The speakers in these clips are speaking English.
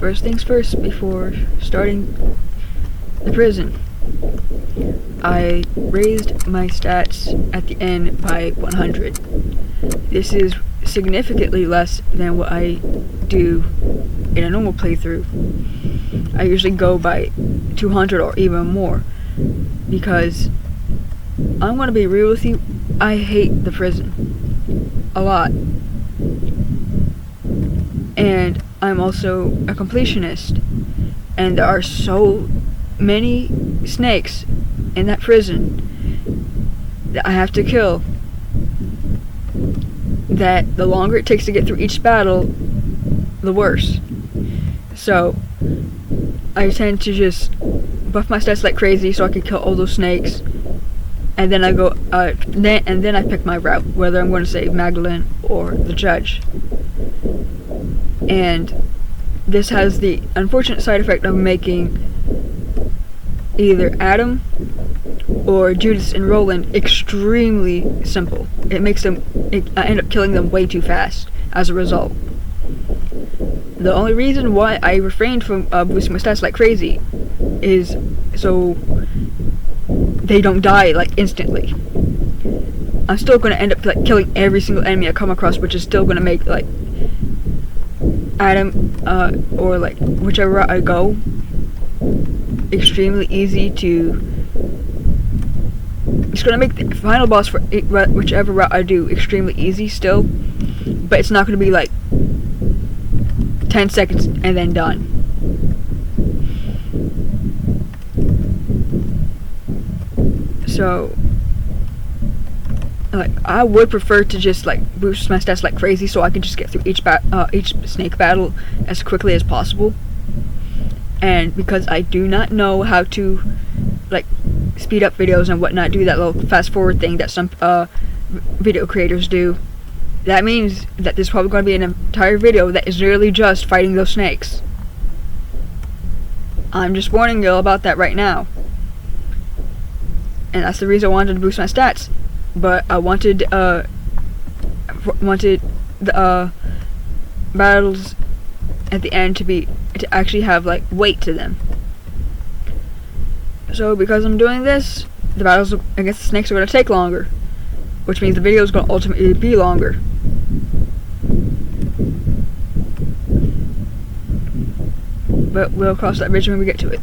first things first, before starting the prison, I raised my stats at the end by 100. This is significantly less than what I do in a normal playthrough. I usually go by 200 or even more, because I'm gonna be real with you, I hate the prison a lot. And I'm also a completionist, and there are so many snakes in that prison that I have to kill, that the longer it takes to get through each battle, the worse. So I tend to just buff my stats like crazy so I can kill all those snakes, and then I go then I pick my route, whether I'm going to save Magdalene or the judge. And this has the unfortunate side effect of making either Adam or Judas and Roland extremely simple. It makes them, I end up killing them way too fast as a result. The only reason why I refrained from boosting my stats like crazy is so they don't die like instantly. I'm still going to end up like killing every single enemy I come across, which is still going to make like Adam or like whichever route I go extremely easy to. It's going to make the final boss for whichever route I do extremely easy still, but it's not going to be like 10 seconds and then done. So like I would prefer to just like boost my stats like crazy so I can just get through each snake battle as quickly as possible. And because I do not know how to like speed up videos and whatnot, do that little fast forward thing that some video creators do, that means that there's probably going to be an entire video that is literally just fighting those snakes. I'm just warning you about that right now. And that's the reason I wanted to boost my stats. But I wanted the battles at the end to actually have like weight to them. So because I'm doing this, the battles against the snakes are going to take longer, which means the video is going to ultimately be longer. But we'll cross that bridge when we get to it.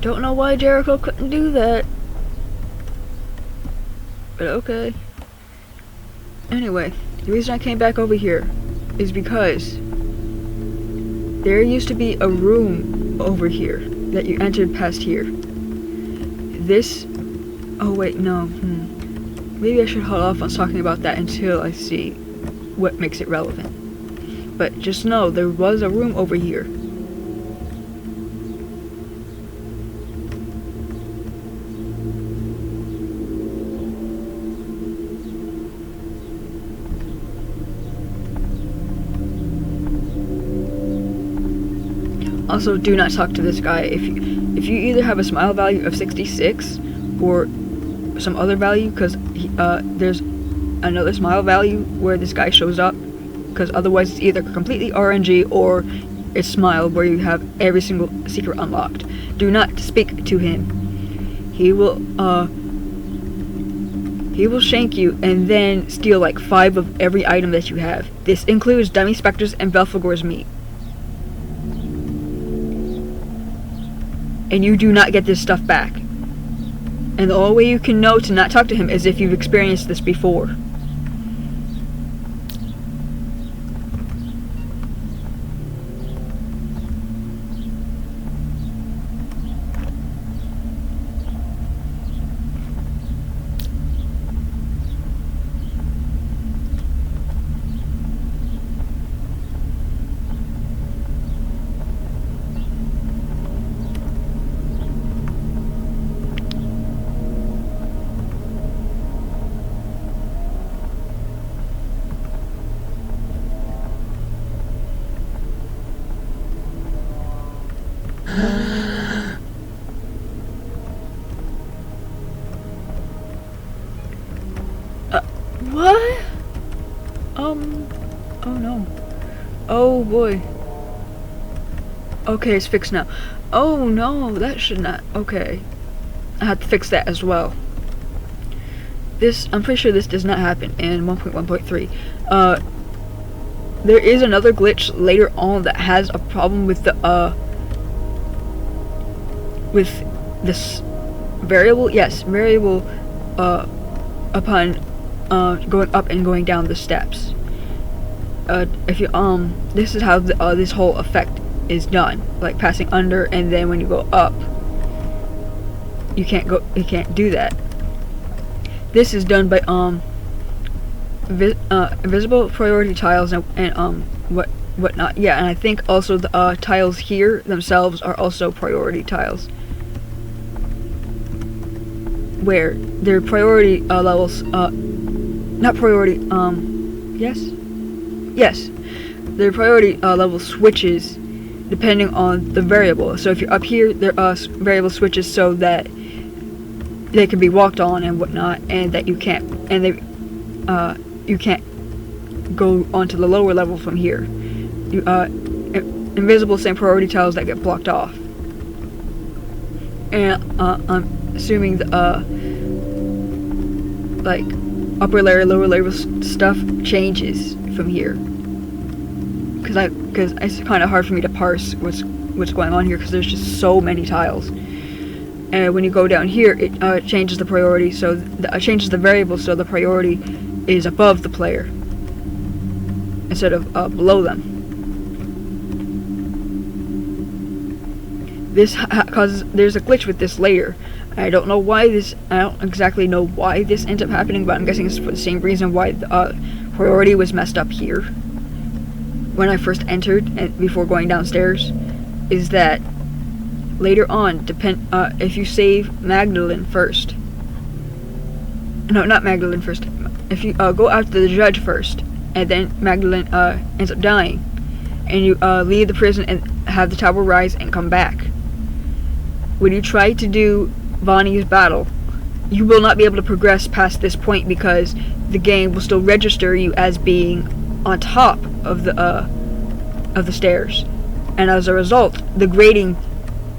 Don't know why Jericho couldn't do that. But okay. Anyway, the reason I came back over here is because there used to be a room over here that you entered past here. This... Oh wait, no. Maybe I should hold off on talking about that until I see what makes it relevant. But just know, there was a room over here. Also, do not talk to this guy. If you either have a smile value of 66 or some other value, because there's another smile value where this guy shows up, because otherwise it's either completely RNG or it's smile where you have every single secret unlocked. Do not speak to him. He will shank you and then steal like 5 of every item that you have. This includes dummy specters and Belphegor's meat. And you do not get this stuff back. And the only way you can know to not talk to him is if you've experienced this before. What? Oh no. Oh boy. Okay, it's fixed now. Oh no, that should not. Okay. I had to fix that as well. I'm pretty sure this does not happen in 1.1.3. There is another glitch later on that has a problem with the, with this variable. Yes, variable, upon going up and going down the steps. If you this is how this whole effect is done, like passing under, and then when you go up, you can't do that. This is done by invisible priority tiles and whatnot. Yeah, and I think also the tiles here themselves are also priority tiles, where their priority levels, not priority, yes, their priority level switches depending on the variable. So if you're up here, their variable switches so that they can be walked on and whatnot, and that you can't, you can't go onto the lower level from here. Invisible same priority tiles that get blocked off. And I'm assuming the like upper layer, lower layer stuff changes from here, because it's kind of hard for me to parse what's going on here, because there's just so many tiles. And when you go down here, it changes the priority, so changes the variable, so the priority is above the player instead of below them. This causes, there's a glitch with this layer. I don't exactly know why this ends up happening, but I'm guessing it's for the same reason why the priority was messed up here when I first entered and before going downstairs, is that later on, if you save Magdalene first, no, not Magdalene first, if you go after the judge first, and then Magdalene ends up dying, and you leave the prison and have the tower rise and come back, when you try to do Bonnie's battle, you will not be able to progress past this point, because the game will still register you as being on top of the stairs, and as a result, the grading,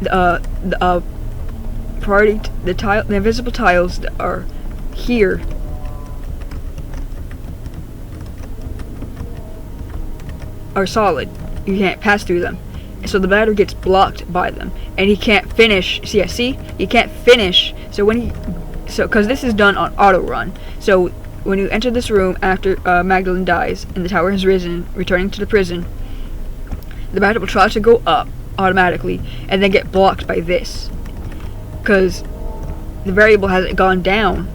the invisible tiles that are here are solid. You can't pass through them. so the battery gets blocked by them, and he can't finish. See, he can't finish. So because this is done on auto run, so when you enter this room after Magdalene dies and the tower has risen, returning to the prison, the battery will try to go up automatically and then get blocked by this, because the variable hasn't gone down,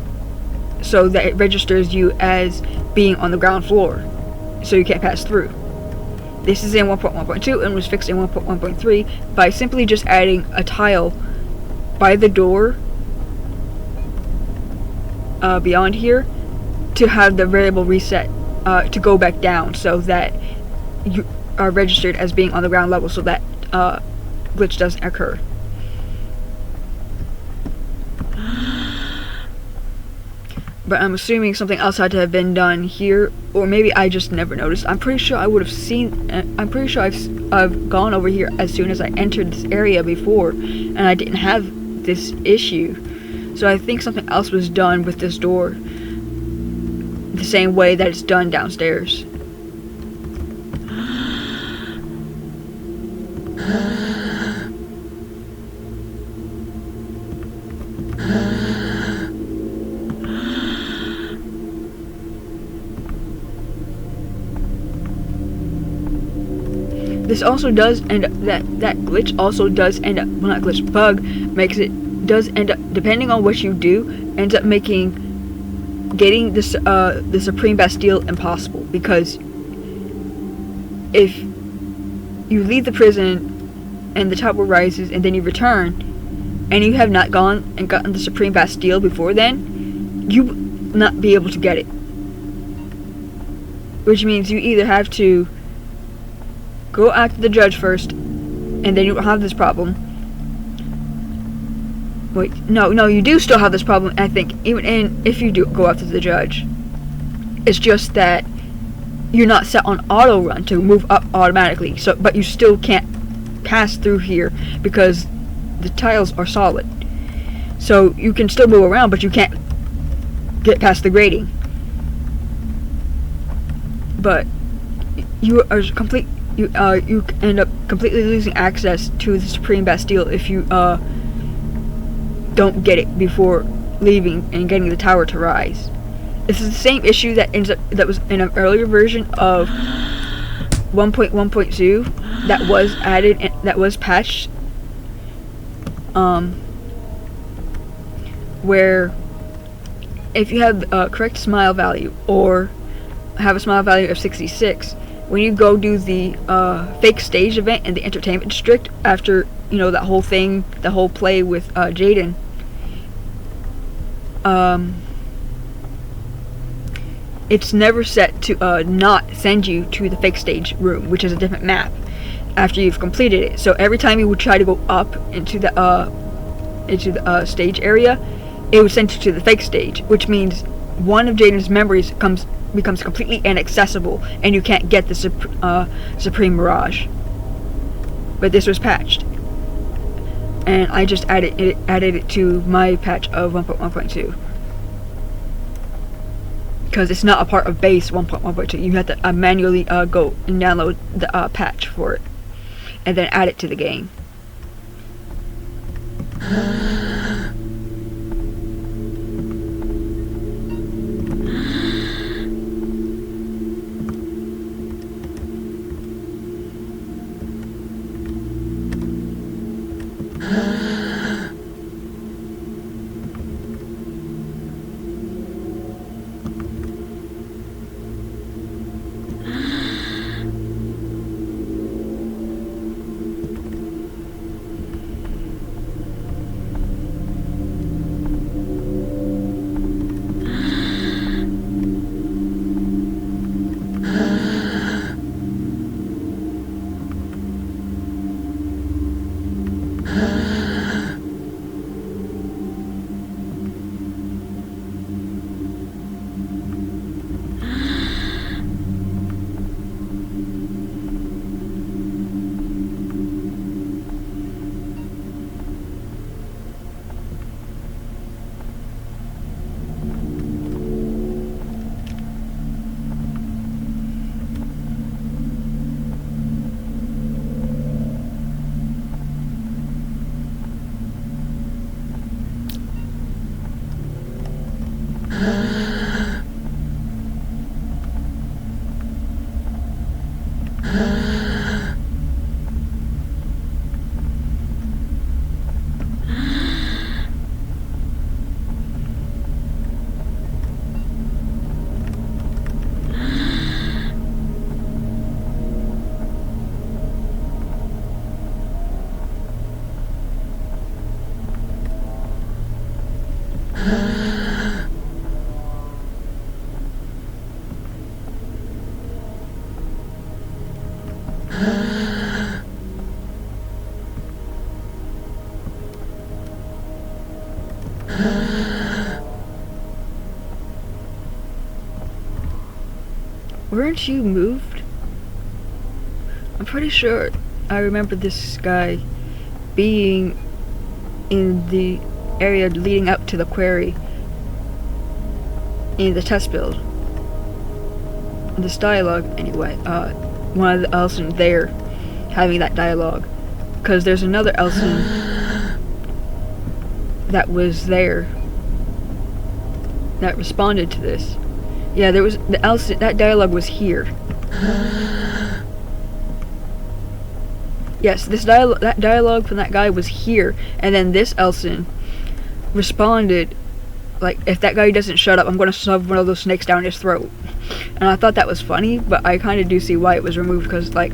so that it registers you as being on the ground floor, so you can't pass through. This is in 1.1.2 and was fixed in 1.1.3 by simply just adding a tile by the door beyond here to have the variable reset to go back down, so that you are registered as being on the ground level, so that glitch doesn't occur. But I'm assuming something else had to have been done here, or maybe I just never noticed. I'm pretty sure I would have seen. I'm pretty sure I've gone over here as soon as I entered this area before, and I didn't have this issue. So I think something else was done with this door, the same way that it's done downstairs. This also does end up, that glitch also does end up, well, not glitch, bug makes it, does end up, depending on what you do, ends up making getting this the Supreme Bastille impossible, because if you leave the prison and the tower rises and then you return and you have not gone and gotten the Supreme Bastille before then, you will not be able to get it, which means you either have to go after the judge first, and then you don't have this problem. Wait, no, you do still have this problem, I think, even if you do go after the judge. It's just that you're not set on auto run to move up automatically, but you still can't pass through here because the tiles are solid. So you can still move around, but you can't get past the grating. But you are you end up completely losing access to the Supreme Bastille if you don't get it before leaving and getting the tower to rise. This is the same issue that was in an earlier version of 1.1.2 that was added and that was patched, where if you have a correct smile value or have a smile value of 66, when you go do the fake stage event in the entertainment district after, you know, that whole thing, the whole play with Jaden, it's never set to not send you to the fake stage room, which is a different map, after you've completed it. So every time you would try to go up into the stage area, it would send you to the fake stage, which means one of Jaden's memories becomes completely inaccessible, and you can't get the Supreme Mirage. But this was patched, and I just added it to my patch of 1.1.2 because it's not a part of base 1.1.2. You have to manually go and download the patch for it and then add it to the game. Weren't you moved? I'm pretty sure I remember this guy being in the area leading up to the quarry in the test build. This dialogue, anyway, one of the Elson there having that dialogue. Because there's another Elson that was there that responded to this. Yeah, there was the Elson, that dialogue was here. Yes, that dialogue from that guy was here, and then this Elson responded, like, if that guy doesn't shut up, I'm gonna shove one of those snakes down his throat. And I thought that was funny, but I kind of do see why it was removed, because, like,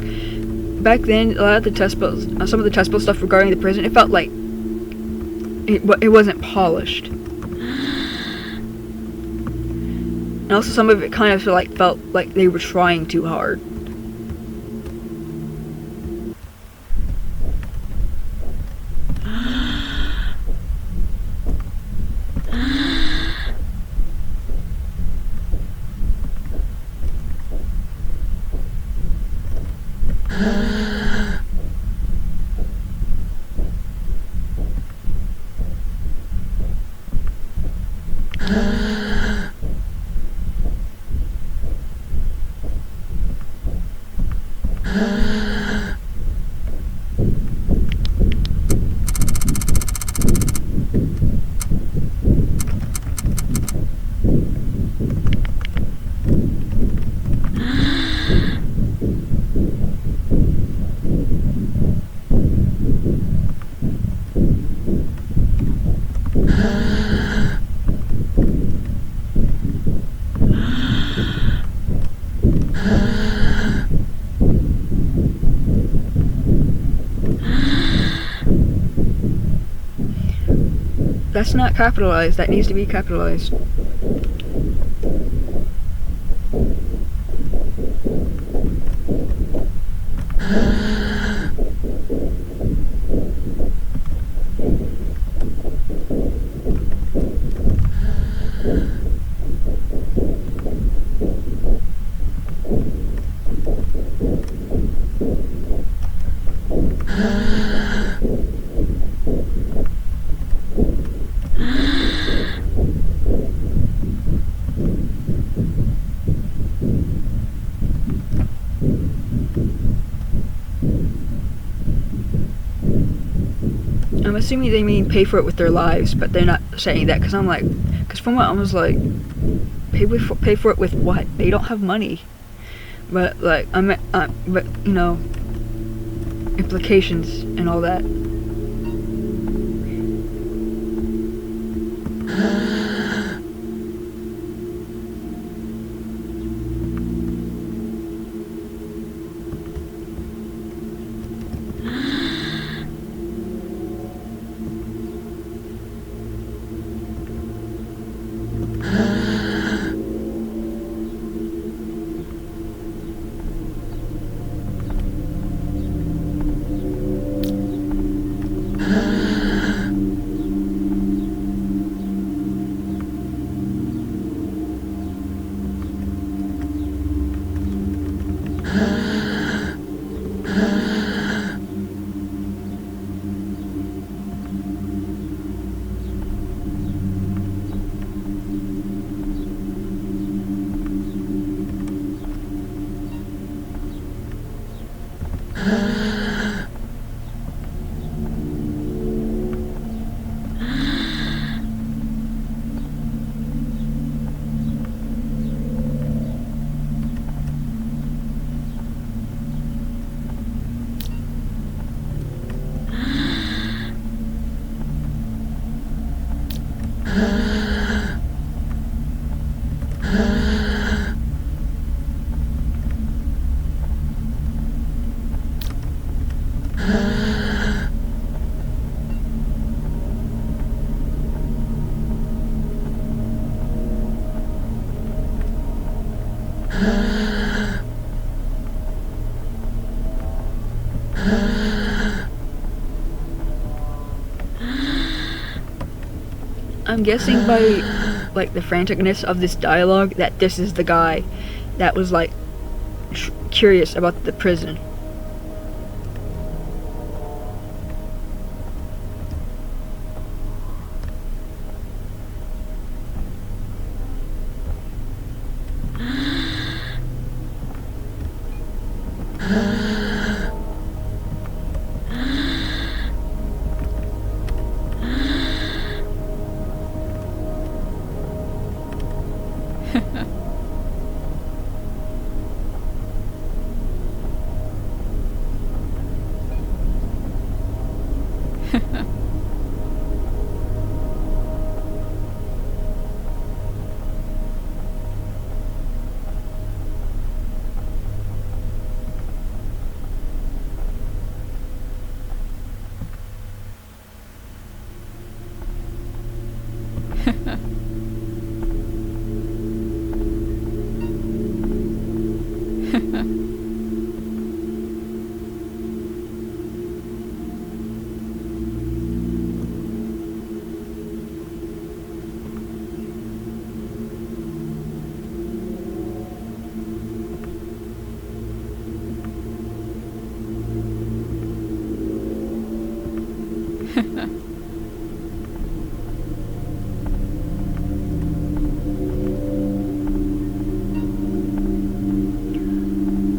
back then, a lot of the test builds, some of the test build stuff regarding the prison, it felt like it wasn't polished. And also some of it kind of felt like they were trying too hard. That's not capitalized. That needs to be capitalized. I'm assuming they mean pay for it with their lives, but they're not saying that, because from what I was like, pay for it with what? They don't have money. But like, but you know, implications and all that. I'm guessing by like the franticness of this dialogue that this is the guy that was like curious about the prison.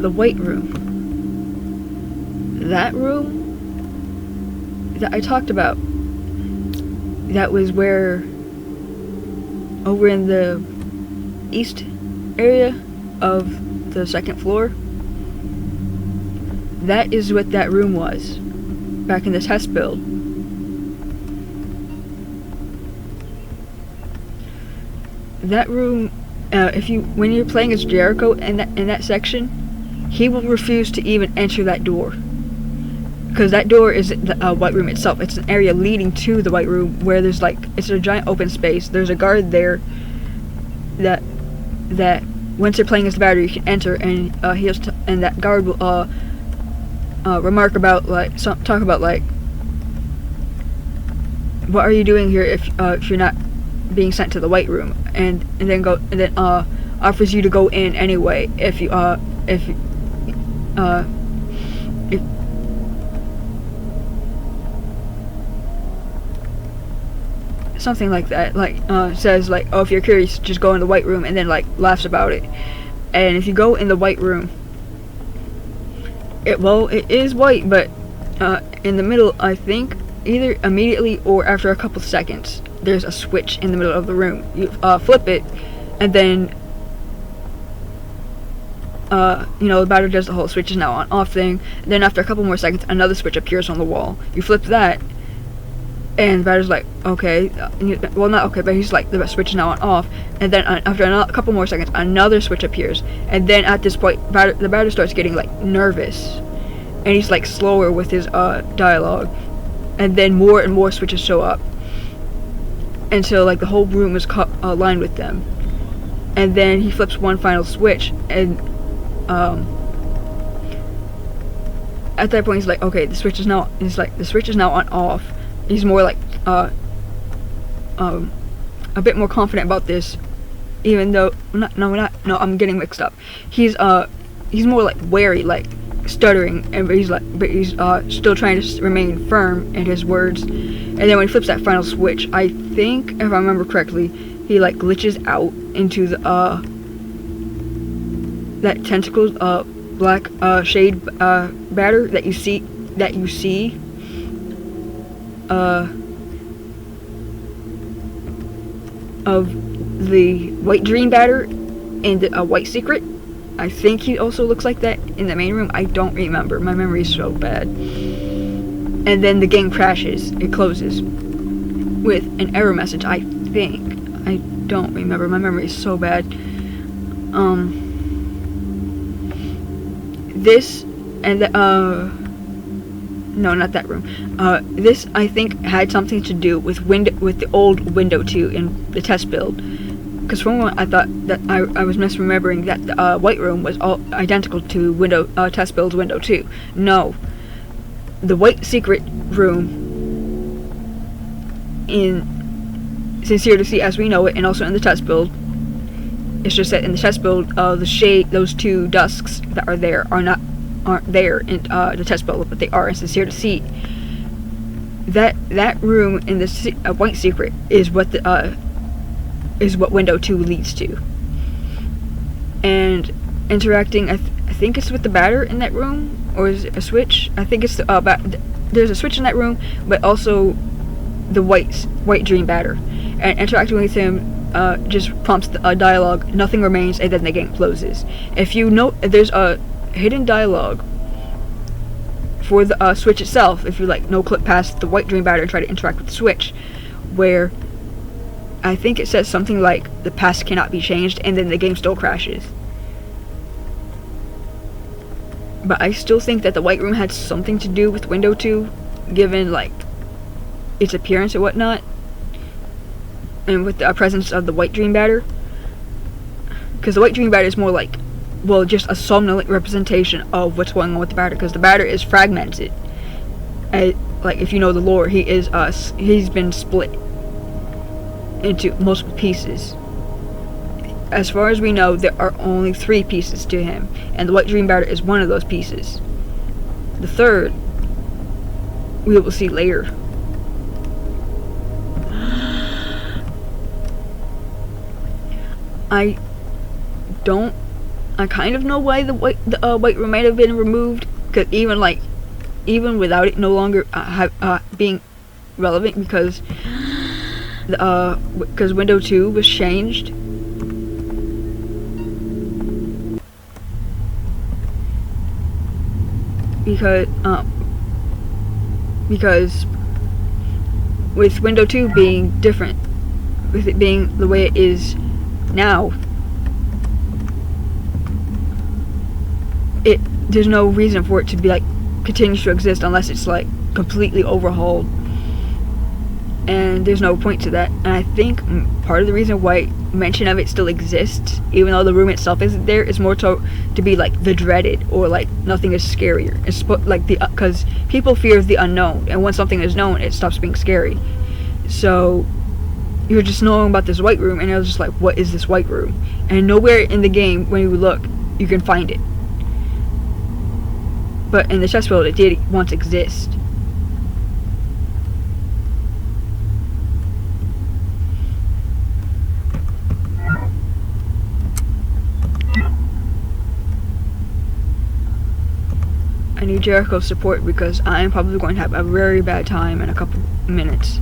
The White Room. That room that I talked about, that was where, over in the east area of the second floor, that is what that room was back in the test build. That room, when you're playing as Jericho in that section, he will refuse to even enter that door, because that door is the White Room itself. It's an area leading to the White Room where there's it's a giant open space. There's a guard there that once you're playing as the battery, you can enter, and and that guard will remark about talk about what are you doing here if you're not being sent to the White Room, and then offers you to go in anyway if something like that, says oh, if you're curious, just go in the White Room, and then laughs about it. And if you go in the White Room, it is white, but in the middle, I think either immediately or after a couple seconds, there's a switch in the middle of the room. You flip it, and then the battery does the whole switch is now on off thing. And then after a couple more seconds, another switch appears on the wall. You flip that, and the battery's okay. Well, not okay, but he's the switch is now on off. And then after a couple more seconds, another switch appears. And then at this point, the battery starts getting nervous, and he's slower with his dialogue. And then more and more switches show up until the whole room is lined with them. And then he flips one final switch, and at that point he's okay, the switch is now on off. He's more a bit more confident about this, even though I'm getting mixed up. He's more wary, stuttering, but he's still trying to remain firm in his words. And then when he flips that final switch, I think, if I remember correctly, he glitches out into the that tentacles black shade batter that you see of the White Dream batter and a White Secret. I think he also looks like that in the main room. I don't remember. My memory is so bad. And then the game crashes. It closes with an error message, I think. I don't remember. My memory is so bad. This and no, not that room. This, I think, had something to do with the old Window 2 in the test build. Because for a moment I thought that I was misremembering that the White Room was all identical to test build's Window 2. No. The White Secret room in Sincere Deceit as we know it, and also in the test build. It's just that in the test build, the shade, those two dusks that are there aren't there in the test build, but they are in Sincere Deceit. That room in the White Secret is what window 2 leads to. And interacting, I think it's with the batter in that room, or is it a switch? I think it's there's a switch in that room, but also the white dream batter. And interacting with him just prompts a dialogue, nothing remains, and then the game closes. If you note, there's a hidden dialogue for the switch itself, if you no click past the white dream batter and try to interact with the switch, where I think it says something like the past cannot be changed, and then the game still crashes. But I still think that the white room had something to do with window 2, given its appearance and whatnot, and with the presence of the white dream batter, because the white dream batter is more just a somnolent representation of what's going on with the batter, because the batter is fragmented. If you know the lore, he's been split into multiple pieces. As far as we know, there are only 3 pieces to him, and the white dream batter is one of those pieces. The third we will see later. I kind of know why the white room might have been removed, because even without it no longer being relevant, because window 2 was changed. Because with window 2 being different, with it being the way it is now, there's no reason for it to be continues to exist unless it's completely overhauled, and there's no point to that. And I think part of the reason why mention of it still exists, even though the room itself isn't there, is more to be the dreaded, or nothing is scarier. It's because people fear the unknown, and when something is known, it stops being scary. So you're just knowing about this white room, and I was just what is this white room? And nowhere in the game, when you look, you can find it. But in the chess build, it did once exist. I need Jericho's support, because I am probably going to have a very bad time in a couple minutes.